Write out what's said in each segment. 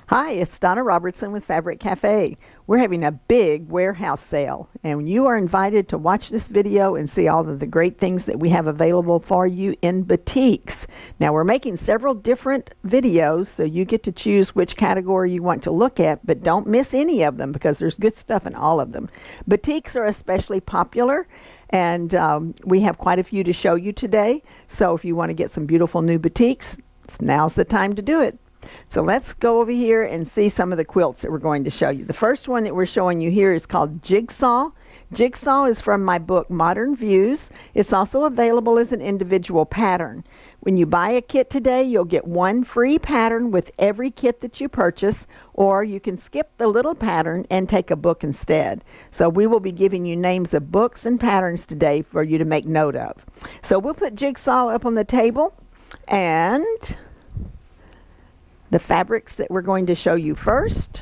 Hi, it's Donna Robertson with Fabric Cafe. We're having a big warehouse sale, and you are invited to watch this video and see all of the great things that we have available for you in batiks. Now, we're making several different videos, so you get to choose which category you want to look at, but don't miss any of them because there's good stuff in all of them. Batiks are especially popular, and we have quite a few to show you today. So if you want to get some beautiful new batiks, now's the time to do it. So let's go over here and see some of the quilts that we're going to show you. The first one that we're showing you here is called Jigsaw. Jigsaw is from my book Modern Views. It's also available as an individual pattern. When you buy a kit today, you'll get one free pattern with every kit that you purchase, or you can skip the little pattern and take a book instead. So we will be giving you names of books and patterns today for you to make note of. So we'll put Jigsaw up on the table, and the fabrics that we're going to show you first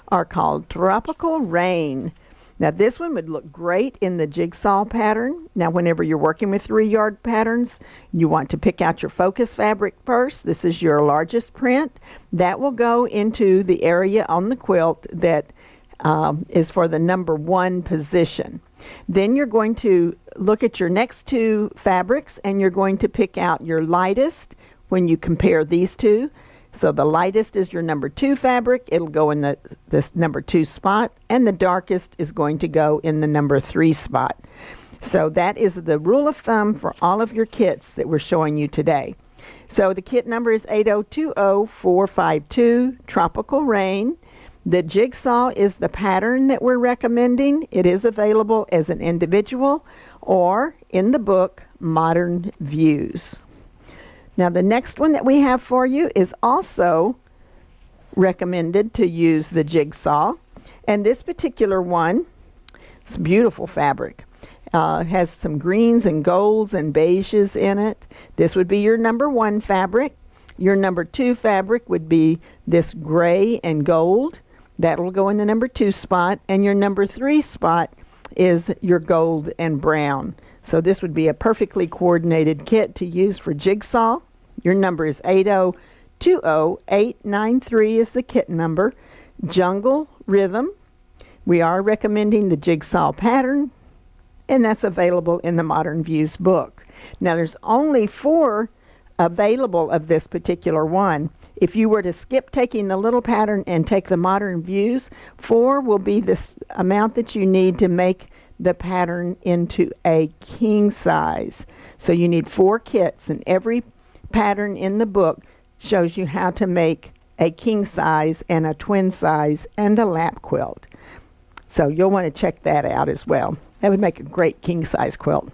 are called Tropical Rain. Now this one would look great in the Jigsaw pattern. Now whenever you're working with 3-yard patterns, you want to pick out your focus fabric first. This is your largest print. That will go into the area on the quilt that is for the number 1 position. Then you're going to look at your next 2 fabrics, and you're going to pick out your lightest when you compare these two. So the lightest is your number 2 fabric. It'll go in this number 2 spot, and the darkest is going to go in the number 3 spot. So that is the rule of thumb for all of your kits that we're showing you today. So the kit number is 8020452, Tropical Rain. The Jigsaw is the pattern that we're recommending. It is available as an individual or in the book Modern Views. Now the next one that we have for you is also recommended to use the Jigsaw, and this particular one, it's beautiful fabric. Has some greens and golds and beiges in it. This would be your number 1 fabric. Your number 2 fabric would be this gray and gold. That'll go in the number 2 spot, and your number 3 spot is your gold and brown. So this would be a perfectly coordinated kit to use for Jigsaw. Your number is 8020893 is the kit number. Jungle Rhythm. We are recommending the Jigsaw pattern, and that's available in the Modern Views book. Now there's only 4 available of this particular one. If you were to skip taking the little pattern and take the Modern Views, 4 will be this amount that you need to make the pattern into a king size. So you need 4 kits, and every pattern in the book shows you how to make a king size and a twin size and a lap quilt. So you'll want to check that out as well. That would make a great king size quilt.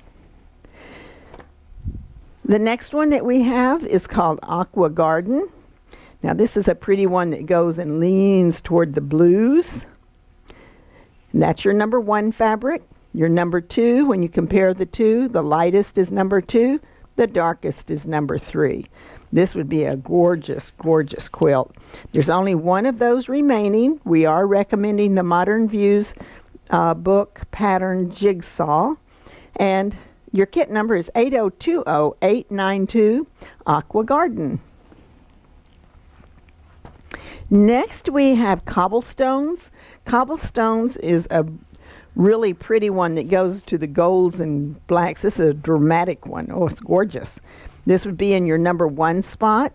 The next one that we have is called Aqua Garden. Now this is a pretty one that goes and leans toward the blues. And that's your number 1 fabric. Your number 2, when you compare the two, the lightest is number 2. The darkest is number 3. This would be a gorgeous, gorgeous quilt. There's only 1 of those remaining. We are recommending the Modern Views book pattern Jigsaw. And your kit number is 8020892, Aqua Garden. Next we have Cobblestones. Cobblestones is a really pretty one that goes to the golds and blacks. This is a dramatic one. Oh, it's gorgeous. This would be in your number 1 spot,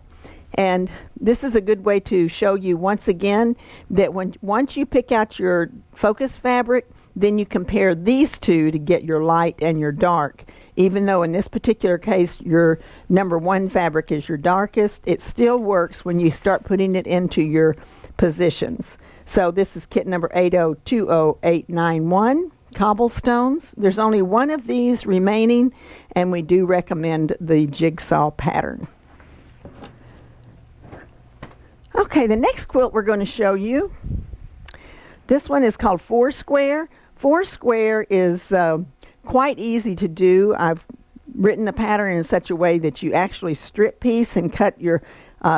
and this is a good way to show you once again that once you pick out your focus fabric, then you compare these two to get your light and your dark. Even though in this particular case your number 1 fabric is your darkest, it still works when you start putting it into your positions. So this is kit number 8020891, Cobblestones. There's only 1 of these remaining, and we do recommend the Jigsaw pattern. Okay, the next quilt we're going to show you, this one is called Foursquare. Foursquare is quite easy to do. I've written the pattern in such a way that you actually strip piece and cut your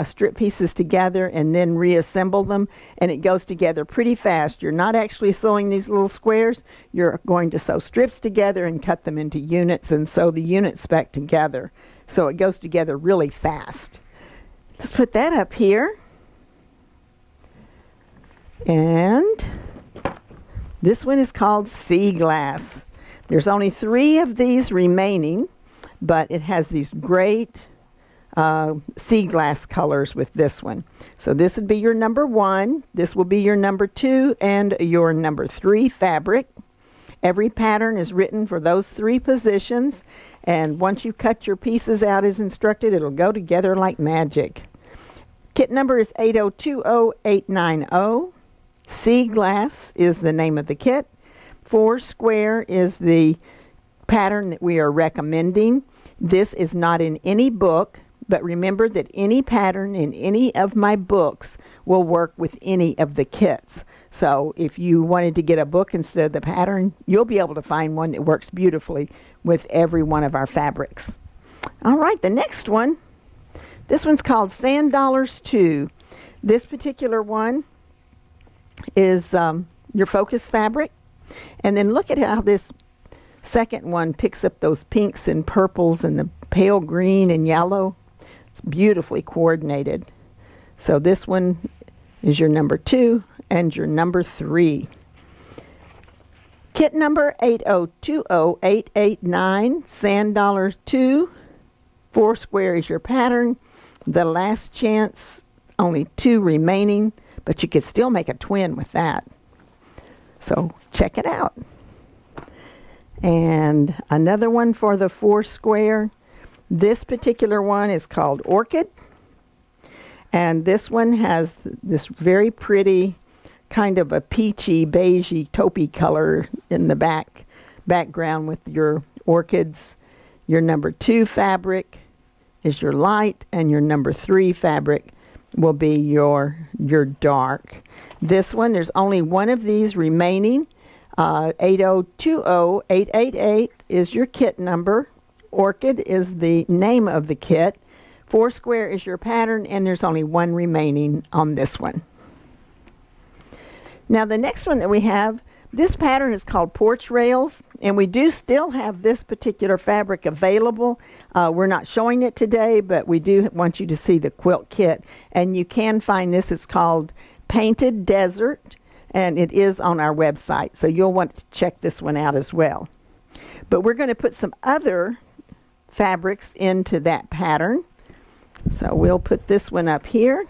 strip pieces together and then reassemble them, and it goes together pretty fast. You're not actually sewing these little squares. You're going to sew strips together and cut them into units and sew the units back together. So it goes together really fast. Let's put that up here. And this one is called Sea Glass. There's only 3 of these remaining, but it has these great sea glass colors with this one. So this would be your number 1, this will be your number 2, and your number 3 fabric. Every pattern is written for those 3 positions, and once you cut your pieces out as instructed, it'll go together like magic. Kit number is 8020890. Sea Glass is the name of the kit. 4 Square is the pattern that we are recommending. This is not in any book, but remember that any pattern in any of my books will work with any of the kits. So if you wanted to get a book instead of the pattern, you'll be able to find one that works beautifully with every one of our fabrics. All right, the next one, this one's called Sand Dollars 2. This particular one is your focus fabric. And then look at how this second one picks up those pinks and purples and the pale green and yellow. It's beautifully coordinated. So this one is your number 2 and your number 3. Kit number 8020889, Sand Dollar 2. 4 Square is your pattern. The last chance, only 2 remaining, but you could still make a twin with that. So check it out. And another one for the 4 Square. This particular one is called Orchid. And this one has this very pretty kind of a peachy, beigey, taupey color in the background with your orchids. Your number 2 fabric is your light, and your number 3 fabric will be your dark. This one, there's only 1 of these remaining. 8020888 is your kit number. Orchid is the name of the kit. 4 Square is your pattern, and there's only 1 remaining on this one. Now the next one that we have, this pattern is called Porch Rails, and we do still have this particular fabric available. We're not showing it today, but we do want you to see the quilt kit, and you can find this. It's called Painted Desert, and it is on our website, so you'll want to check this one out as well. But we're going to put some other fabrics into that pattern. So we'll put this one up here.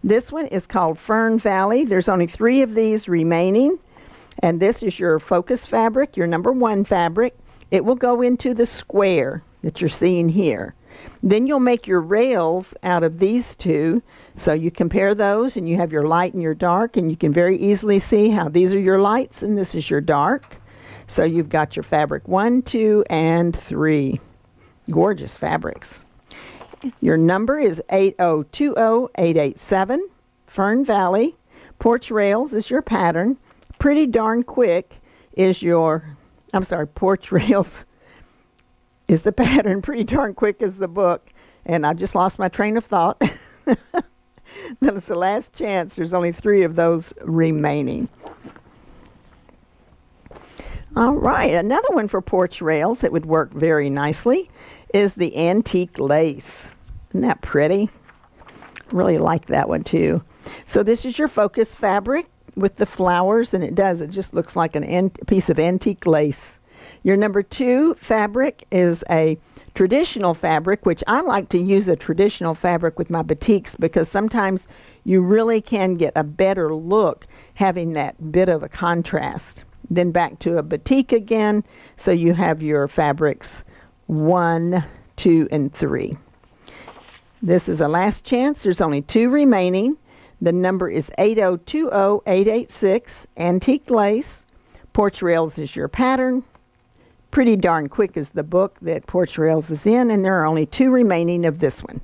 This one is called Fern Valley. There's only 3 of these remaining, and this is your focus fabric, your number 1 fabric. It will go into the square that you're seeing here. Then you'll make your rails out of these 2. So you compare those, and you have your light and your dark, and you can very easily see how these are your lights and this is your dark. So you've got your fabric 1, 2, and 3. Gorgeous fabrics. Your number is 8020887. Fern Valley. Porch Rails is your pattern. Pretty Darn Quick is your, Porch Rails is the pattern. Pretty Darn Quick is the book. And I just lost my train of thought. That's the last chance. There's only 3 of those remaining. All right, another one for Porch Rails that would work very nicely is the antique lace. Isn't that pretty? Really like that one too. So this is your focus fabric with the flowers, and it just looks like a piece of antique lace. Your number 2 fabric is a traditional fabric, which I like to use a traditional fabric with my batiks because sometimes you really can get a better look having that bit of a contrast. Then back to a batik again, so you have your fabrics 1, 2, and 3. This is a last chance. There's only 2 remaining. The number is 8020886, Antique Lace. Porch Rails is your pattern. Pretty Darn Quick is the book that Porch Rails is in, and there are only 2 remaining of this one.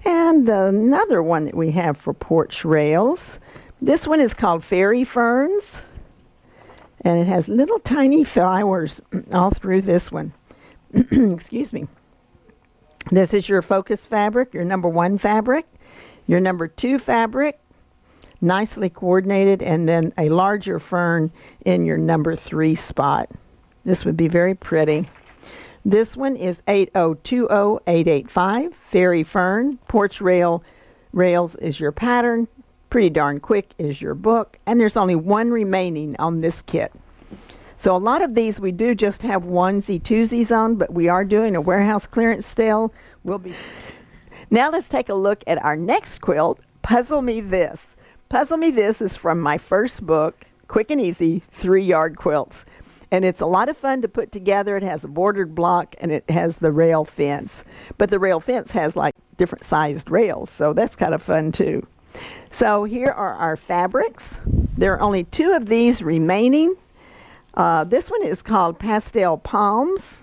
And another one that we have for Porch Rails, this one is called Fairy Ferns, and it has little tiny flowers all through this one. Excuse me. This is your focus fabric, your number 1 fabric, your number 2 fabric, nicely coordinated, and then a larger fern in your number 3 spot. This would be very pretty. This one is 8020885, Fairy Fern, Porch Rail Rails is your pattern. Pretty Darn Quick is your book. And there's only one remaining on this kit. So a lot of these we do just have onesie twosies on, but we are doing a warehouse clearance sale. Now let's take a look at our next quilt, Puzzle Me This. Puzzle Me This is from my first book, Quick and Easy 3-Yard Quilts. And it's a lot of fun to put together. It has a bordered block and it has the rail fence. But the rail fence has like different sized rails, so that's kind of fun too. So here are our fabrics. There are only 2 of these remaining. This one is called Pastel Palms.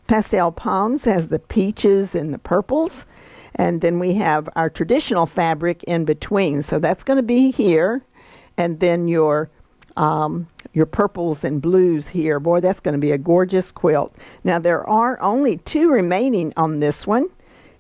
Pastel Palms has the peaches and the purples. And then we have our traditional fabric in between. So that's going to be here. And then your purples and blues here. Boy, that's going to be a gorgeous quilt. Now, there are only 2 remaining on this one.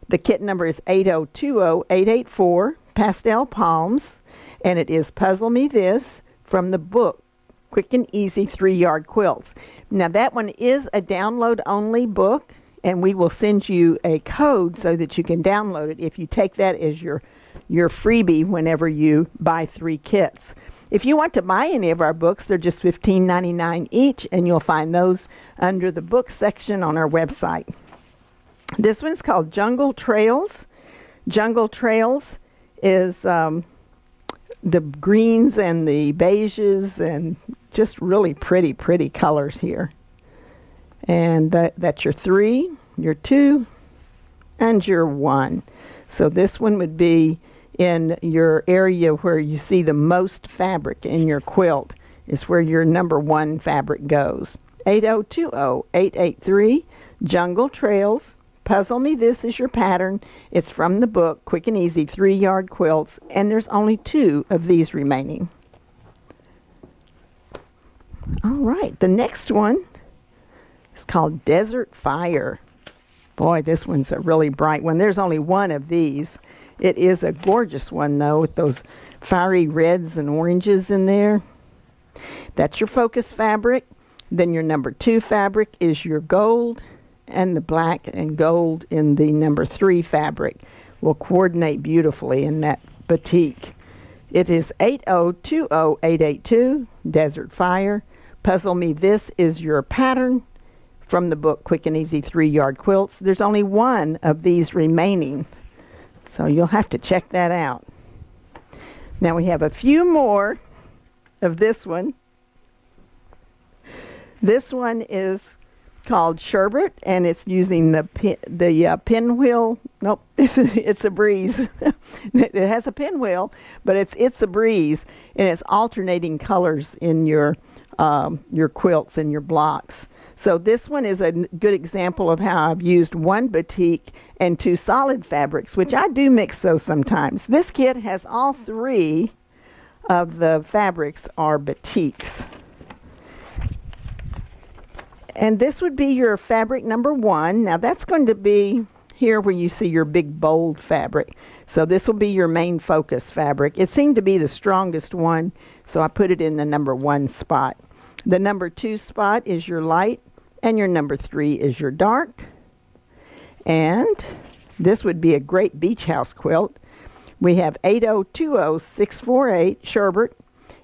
The kit number is 8020884, Pastel Palms. And it is Puzzle Me This from the book, Quick and Easy 3-Yard Quilts. Now that one is a download only book, and we will send you a code so that you can download it if you take that as your freebie whenever you buy 3 kits. If you want to buy any of our books, they're just $15.99 each, and you'll find those under the book section on our website. This one's called Jungle Trails. Jungle Trails is the greens and the beiges and just really pretty colors here. And that's your 3, your 2, and your 1. So this one would be in your area where you see the most fabric in your quilt is where your number 1 fabric goes. 8020883, Jungle Trails. Puzzle Me This is your pattern. It's from the book Quick and Easy 3-Yard Quilts, and there's only 2 of these remaining. All right, the next one is called Desert Fire. Boy, this one's a really bright one. There's only 1 of these. It is a gorgeous one, though, with those fiery reds and oranges in there. That's your focus fabric. Then your number 2 fabric is your gold, and the black and gold in the number 3 fabric will coordinate beautifully in that batik. It is 8020882, Desert Fire. Puzzle Me This is your pattern from the book Quick and Easy 3-Yard Quilts. There's only 1 of these remaining, so you'll have to check that out. Now we have a few more of this one. This one is called Sherbet, and it's using the pinwheel. Nope, it's a breeze. It has a pinwheel, but it's a breeze, and it's alternating colors in your quilts and your blocks. So this one is a good example of how I've used 1 batik and 2 solid fabrics, which I do mix those sometimes. This kit has all 3 of the fabrics are batiks. And this would be your fabric number 1. Now that's going to be here where you see your big bold fabric. So this will be your main focus fabric. It seemed to be the strongest one, so I put it in the number 1 spot. The number 2 spot is your light, and your number 3 is your dark. And this would be a great beach house quilt. We have 8020648 Sherbet.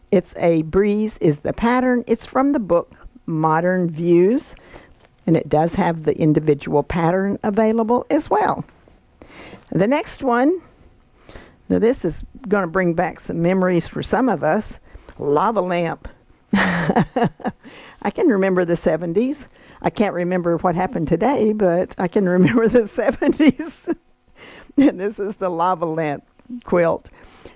It's a breeze is the pattern. It's from the book Modern Views, and it does have the individual pattern available as well. The next one, now this is going to bring back some memories for some of us. Lava lamp. I can remember the 70s. I can't remember what happened today, but I can remember the 70s. And this is the lava lamp quilt.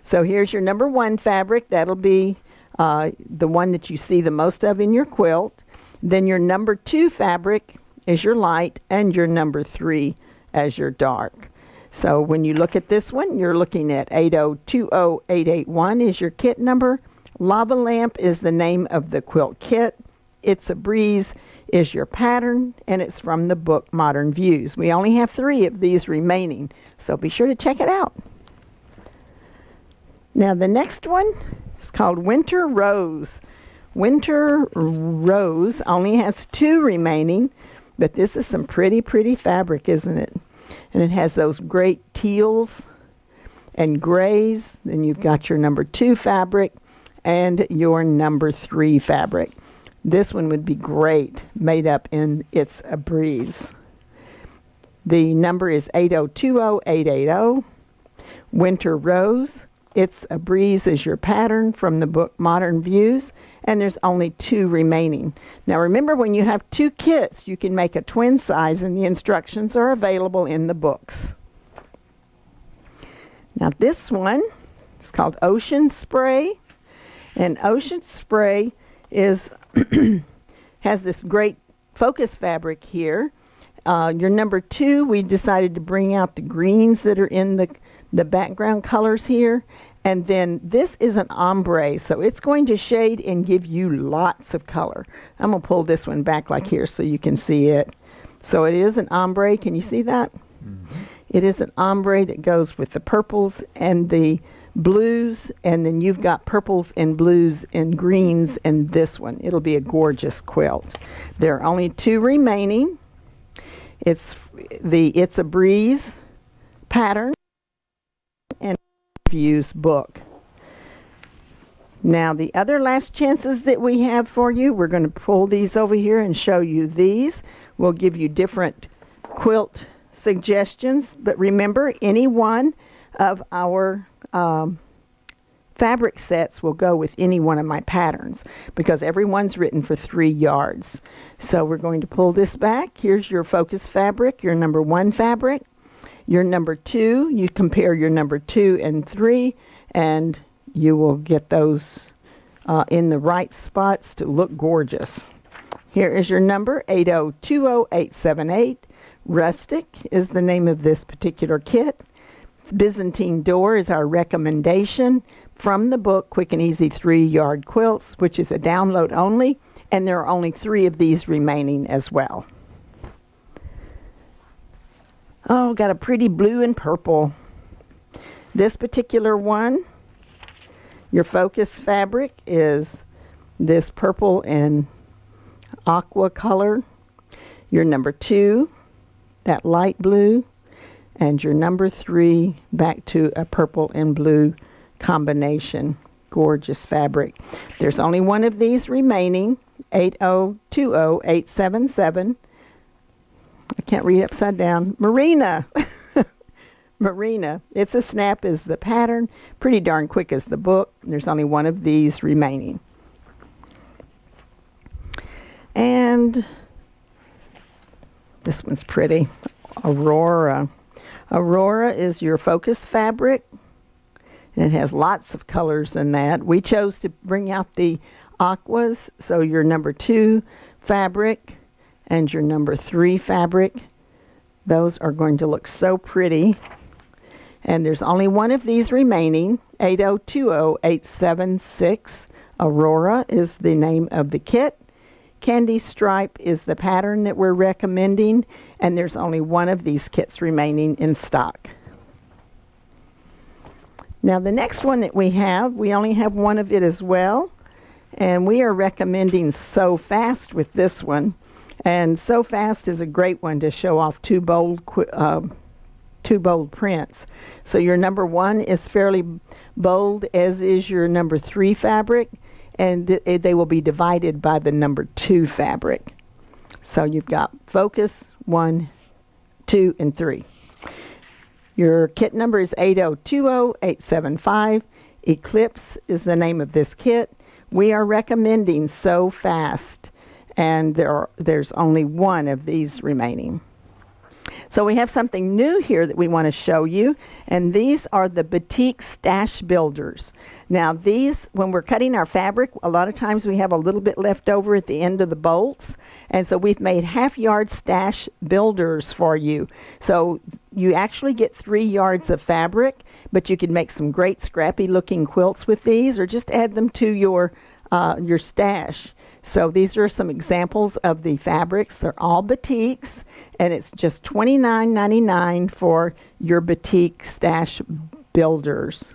So here's your number 1 fabric. That'll be the one that you see the most of in your quilt. Then your number 2 fabric is your light, and your number 3 as your dark. So when you look at this one, you're looking at 8020881 is your kit number. Lava lamp is the name of the quilt kit. It's a breeze is your pattern, and it's from the book Modern Views. We only have 3 of these remaining, so be sure to check it out. Now the next one is called Winter Rose. Winter Rose only has 2 remaining, but this is some pretty fabric, isn't it? And it has those great teals and grays. Then you've got your number 2 fabric and your number 3 fabric. This one would be great made up in It's a Breeze. The number is 8020880. Winter Rose. It's a Breeze is your pattern from the book Modern Views, and there's only 2 remaining. Now remember, when you have 2 kits, you can make a twin size, and the instructions are available in the books. Now this one is called Ocean Spray, and Ocean Spray is has this great focus fabric here. Your number 2, we decided to bring out the greens that are in the background colors here. And then this is an ombre, so it's going to shade and give you lots of color. I'm going to pull this one back like here so you can see it. So it is an ombre. Can you see that? Mm-hmm. It is an ombre that goes with the purples and the blues, and then you've got purples and blues and greens in this one. It'll be a gorgeous quilt. There are only 2 remaining. It's the It's a Breeze pattern and Views book. Now the other last chances that we have for you, we're going to pull these over here and show you these. We'll give you different quilt suggestions, but remember, any one of our fabric sets will go with any one of my patterns because everyone's written for 3 yards. So we're going to pull this back. Here's your focus fabric, your number 1 fabric, your number 2. You compare your number 2 and 3, and you will get those in the right spots to look gorgeous. Here is your number, 8020878. Rustic is the name of this particular kit. Byzantine Door is our recommendation from the book Quick and Easy 3-Yard Quilts, which is a download only, and there are only 3 of these remaining as well. Oh, got a pretty blue and purple. This particular one, your focus fabric is this purple and aqua color. Your number 2, that light blue, and your number 3 back to a purple and blue combination. Gorgeous fabric. There's only 1 of these remaining, 8020877. I can't read upside down. Marina. Marina. It's a Snap is the pattern. Pretty darn quick as the book. There's only 1 of these remaining. And this one's pretty. Aurora. Aurora is your focus fabric, and it has lots of colors in that. We chose to bring out the aquas, so your number 2 fabric and your number 3 fabric, those are going to look so pretty. And there's only 1 of these remaining, 8020876. Aurora is the name of the kit. Candy Stripe is the pattern that we're recommending, and there's only 1 of these kits remaining in stock. Now the next one that we only have 1 of it as well, and we are recommending So Fast with this one. And So Fast is a great one to show off 2 bold prints. So your number 1 is fairly bold, as is your number 3 fabric, and they will be divided by the number 2 fabric. So you've got focus 1, 2, and 3. Your kit number is 8020875. Eclipse is the name of this kit. We are recommending So Fast, and there's only 1 of these remaining. So we have something new here that we want to show you, and these are the Batik stash builders. Now these, when we're cutting our fabric, a lot of times we have a little bit left over at the end of the bolts, and so we've made half-yard stash builders for you. So you actually get 3 yards of fabric, but you can make some great scrappy looking quilts with these, or just add them to your stash. So these are some examples of the fabrics. They're all batiks, and it's just $29.99 for your batik stash builders.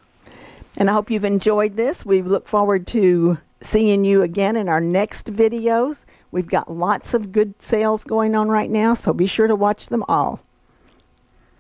And I hope you've enjoyed this. We look forward to seeing you again in our next videos. We've got lots of good sales going on right now, so be sure to watch them all.